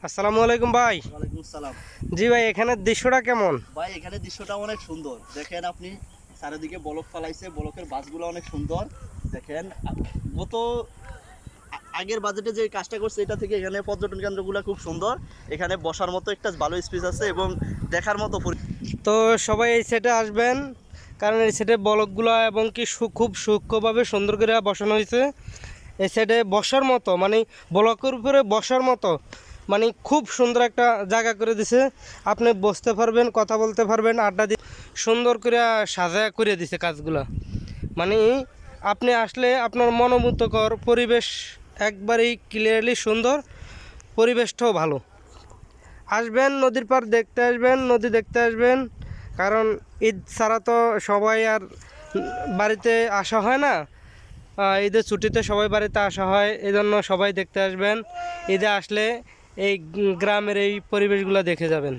আসসালামু আলাইকুম ভাই। ওয়ালাইকুম সালাম। জি ভাই, এখানের দৃশ্যটা কেমন? ভাই এখানে দৃশ্যটা অনেক সুন্দর, দেখেন আপনি চারিদিকে বলক ফালাইছে, বলকের বাসগুলো অনেক সুন্দর। দেখেন গত আগের বাজেটে যে কাজটা করছে এটা থেকে এখানে পর্যটন কেন্দ্রগুলো খুব সুন্দর। এখানে বসার মতো একটা ভালো স্পেস আছে এবং দেখার মতো তো সবাই এই সেটে আসবেন, কারণ এই সেটে বলকগুলো এবং কি খুব সূক্ষ্মভাবে সুন্দর করে বসানো হয়েছে। এই সেটে বসার মতো মানে বলকের উপরে বসার মতো মানে খুব সুন্দর একটা জায়গা করে দিছে। আপনি বসতে পারবেন, কথা বলতে পারবেন, আড্ডা দিয়ে সুন্দর করে সাজায়া করে দিছে কাজগুলো। মানে আপনি আসলে আপনার মনোমুগ্ধকর পরিবেশ, একবারেই ক্লিয়ারলি সুন্দর, পরিবেশটাও ভালো। আসবেন, নদীর পাড় দেখতে আসবেন, নদী দেখতে আসবেন, কারণ ঈদ ছাড়া তো সবাই আর বাড়িতে আসা হয় না। ঈদের ছুটিতে সবাই বাড়িতে আসা হয়, এই জন্য সবাই দেখতে আসবেন। ঈদে আসলে এই গ্রামের এই পরিবেশগুলো দেখে যাবেন।